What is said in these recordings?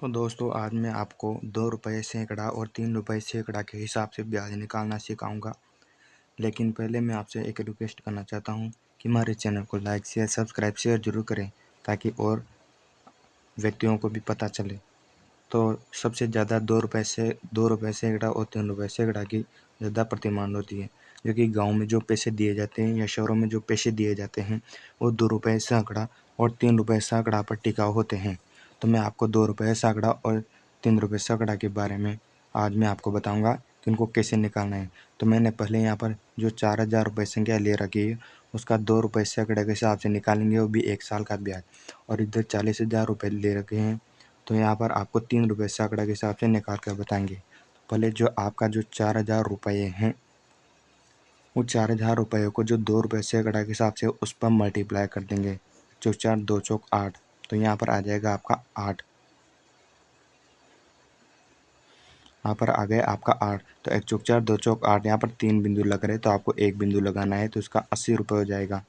तो दोस्तों आज मैं आपको 2 रुपये सैकड़ा और 3 रुपये सैकड़ा के हिसाब से ब्याज निकालना सिखाऊंगा। लेकिन पहले मैं आपसे एक रिक्वेस्ट करना चाहता हूं कि हमारे चैनल को लाइक शेयर सब्सक्राइब शेयर जरूर करें ताकि और व्यक्तियों को भी पता चले। तो सबसे ज़्यादा 2 रुपये सैकड़ा और 3 रुपये सैकड़ा की ज़्यादा प्रतिमांड होती है, जो कि गाँव में जो पैसे दिए जाते हैं या शहरों में जो पैसे दिए जाते हैं वो 2 रुपये सैकड़ा और 3 रुपये सैकड़ा पर टिकाऊ होते हैं। तो मैं आपको 2 रुपये सैकड़ा और 3 रुपये सैकड़ा के बारे में आज मैं आपको बताऊंगा कि उनको कैसे निकालना है। तो मैंने पहले यहाँ पर जो 4000 रुपये संख्या ले रखी है उसका 2 रुपये सैकड़े के हिसाब से निकालेंगे, वो भी 1 साल का ब्याज। और इधर 40,000 रुपये ले रखे हैं तो यहाँ पर आपको 3 रुपये सैकड़ा के हिसाब से निकाल कर बताएंगे। पहले जो आपका जो 4000 रुपये हैं वो 4000 रुपये को जो 2 रुपये सैकड़ा के हिसाब से उस पर मल्टीप्लाई कर देंगे। 4 2 चौक 8, तो यहाँ पर आ जाएगा आपका 8। यहाँ पर आ गया आपका 8। तो 1 चौक 4 2 चौक 8, यहाँ पर 3 बिंदु लग रहे तो आपको एक बिंदु लगाना है, तो इसका 80 रुपये हो जाएगा।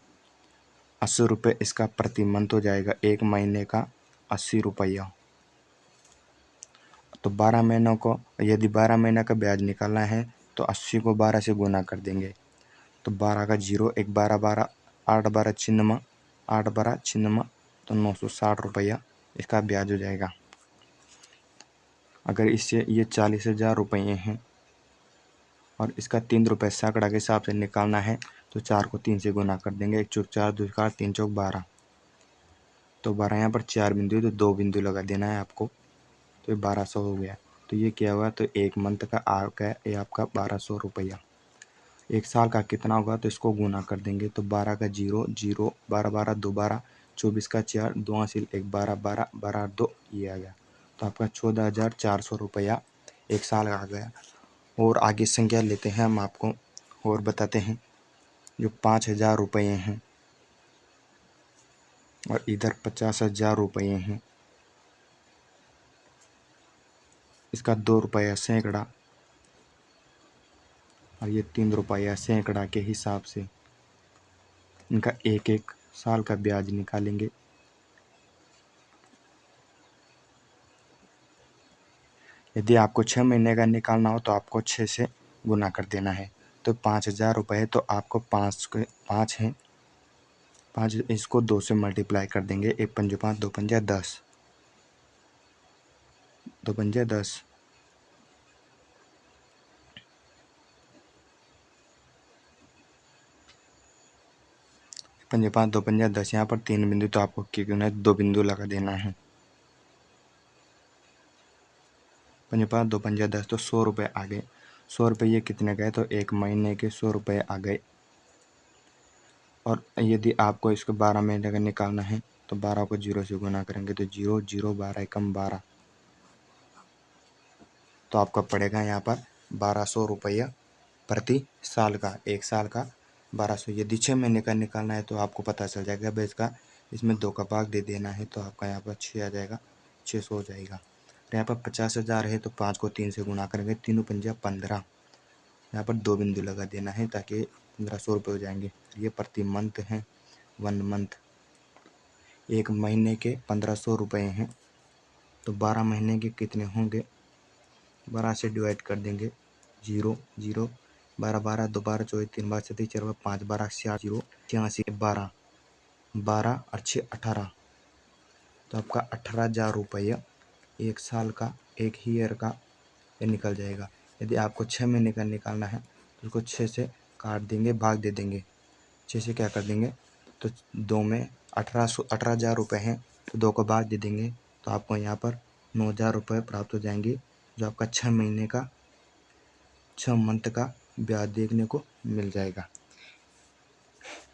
80 रुपये इसका प्रति मंथ हो जाएगा, एक महीने का 80 रुपया। तो 12 महीनों को यदि 12 महीने का ब्याज निकालना है तो 80 को 12 से गुना कर देंगे। तो 12 का 0 1 12 12 8 12 छिन्नमा 8 12 छिन्नमा, तो 960 रुपया इसका ब्याज हो जाएगा। अगर इससे ये 40,000 रुपये हैं और इसका 3 रुपये सैकड़ा के हिसाब से निकालना है तो 4 को 3 से गुना कर देंगे। 1 चौक 4 2 4 3 चौक 12, तो 12 यहाँ पर 4 बिंदु तो 2 बिंदु लगा देना है आपको, तो ये 1200 हो गया। तो ये क्या हुआ, तो एक मंथ का आ गया ये आपका 1200 रुपया। एक साल का कितना होगा तो इसको गुना कर देंगे। तो 12 का 0 0 12 12 2 12 24 का 4 2 हासिल 1 12 12 12 2, ये आ गया। तो आपका 14,400 रुपया एक साल का आ गया। और आगे संख्या लेते हैं हम आपको और बताते हैं। जो 5,000 रुपये हैं और इधर 50,000 रुपये हैं, इसका 2 रुपया सैकड़ा और ये 3 रुपया सैकड़ा के हिसाब से इनका एक एक साल का ब्याज निकालेंगे। यदि आपको 6 महीने का निकालना हो तो आपको 6 से गुना कर देना है। तो 5,000 रुपये, तो आपको 5 हैं, 5 इसको 2 से मल्टीप्लाई कर देंगे। 1 पंजे 5 2 पंजे 10, 2 पंजे 10, पंजे 5 2 पंजे 10, यहाँ पर 3 बिंदु तो आपको क्यों ना 2 बिंदु लगा देना है। पंजे 5 2 पंजे 10, तो 100 रुपये आ गए। 100 रुपये ये कितने गए, तो एक महीने के 100 रुपये आ गए। और यदि आपको इसको 12 महीने का निकालना है तो 12 को 0 से गुना करेंगे, तो 0 0 12 एकम 12, तो आपका पड़ेगा यहाँ पर 1200 रुपया प्रति साल का, एक साल का 1200। यदि 6 महीने का निकालना है तो आपको पता चल जाएगा भाई इसका इसमें 2 का भाग दे देना है, तो आपका यहाँ पर 6 आ जाएगा, 600 हो जाएगा। और यहाँ पर 50,000 है तो 5 को 3 से गुना करेंगे, 3 पंजा 15, यहाँ पर 2 बिंदु लगा देना है ताकि 1500 रुपये हो जाएंगे। ये प्रति मंथ है, 1 मंथ, एक महीने के 1500 रुपये हैं। तो 12 महीने के कितने होंगे, 12 से डिवाइड कर देंगे। 0 0 12 12 2 12 24 3 12 37 4 5 12 0 86 12 12 और 6 18, तो आपका 18,000 रुपया एक साल का, एक ही ईयर का ये निकल जाएगा। यदि आपको 6 महीने का निकालना है तो उसको 6 से काट देंगे, भाग दे देंगे। 6 से क्या कर देंगे, तो 2 में 18,000 रुपये हैं तो 2 को भाग दे देंगे, तो आपको यहाँ पर 9,000 रुपये प्राप्त हो जाएंगे, जो आपका 6 महीने का 6 मंथ का ब्याज देखने को मिल जाएगा।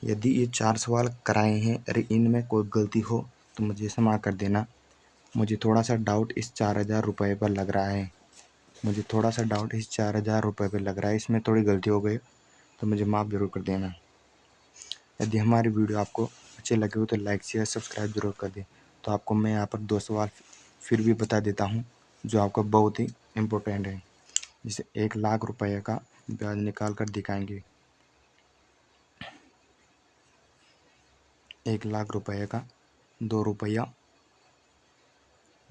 यदि ये 4 सवाल कराए हैं अरे इनमें कोई गलती हो तो मुझे क्षमा कर देना। मुझे थोड़ा सा डाउट इस 4,000 रुपये पर लग रहा है, मुझे थोड़ा सा डाउट इस 4,000 रुपये पर लग रहा है, इसमें थोड़ी गलती हो गई तो मुझे माफ़ ज़रूर कर देना। यदि हमारी वीडियो आपको अच्छे लगे हो तो लाइक शेयर सब्सक्राइब जरूर कर दें। तो आपको मैं यहाँ पर 2 सवाल फिर भी बता देता हूँ जो आपका बहुत ही इम्पोर्टेंट है, जिसे 1,00,000 रुपये का ब्याज निकाल कर दिखाएंगे। 1,00,000 रुपये का 2 रुपया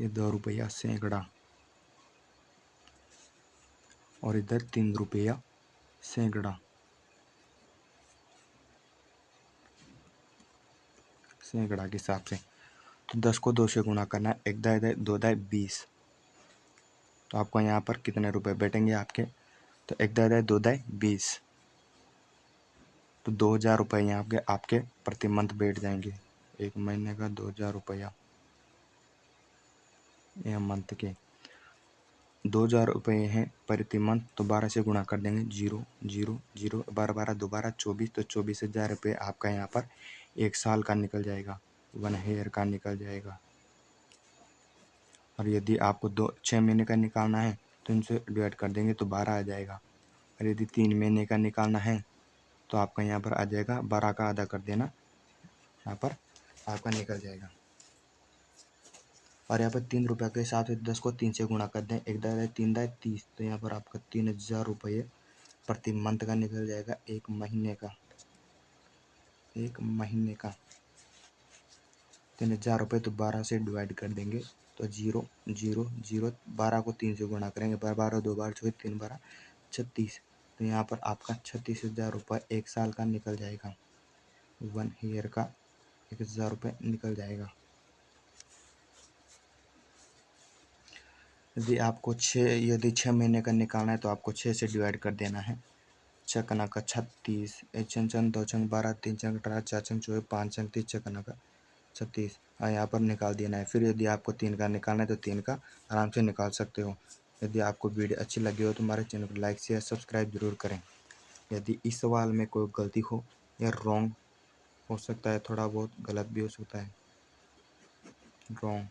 ये 2 रुपया सैकड़ा, और इधर 3 रुपया सैकड़ा, सैकड़ा के हिसाब से। तो 10 को 2 से गुणा करना है, 1 दाई 2 दाई 20। तो आपको यहाँ पर कितने रुपए बैठेंगे आपके, तो 1 दाई 2 दाई 20, तो 2000 रुपये यहाँ पे आपके प्रति मंथ बैठ जाएंगे। एक महीने का 2000 रुपया, यह मंथ के 2000 रुपये हैं प्रति मंथ। तो 12 से गुणा कर देंगे, 0 0 0, 12 12 दोबारा 24, तो 24,000 रुपये आपका यहाँ पर 1 साल का निकल जाएगा, 1 ईयर का निकल जाएगा। और यदि आपको 6 महीने का निकालना है तो इनसे डिवाइड कर देंगे तो 12 आ जाएगा। और यदि 3 महीने का निकालना है तो आपका यहाँ पर आ जाएगा, 12 का आधा कर देना, यहाँ पर आपका निकल जाएगा। और यहाँ पर 3 रुपये के हिसाब से 10 को 3 से गुणा कर दें, 1 दाई 3 दाई 30, तो यहाँ पर आपका 3000 रुपये प्रति मंथ का निकल जाएगा, एक महीने का, एक महीने का 3000 रुपये। तो 12 से डिवाइड कर देंगे तो 0 0 0, 12 को 3 से गुणा करेंगे, 12 2 बार 24, 3 12 36, तो यहाँ पर आपका 36,000 रुपये 1 साल का निकल जाएगा, 1 ईयर का 1000 रुपये निकल जाएगा। यदि 6 महीने का निकालना है तो आपको 6 से डिवाइड कर देना है, 6 कना का 36, 1 छंग 2 छंग 12, 3 छंग 18, 4 छंग 24, 5 छंग 30, 6 कना का 36, हाँ यहाँ पर निकाल देना है। फिर यदि आपको 3 का निकालना है तो 3 का आराम से निकाल सकते हो। यदि आपको वीडियो अच्छी लगी हो तो हमारे चैनल को लाइक शेयर सब्सक्राइब जरूर करें। यदि इस सवाल में कोई गलती हो या रॉन्ग हो सकता है, थोड़ा बहुत गलत भी हो सकता है, रॉन्ग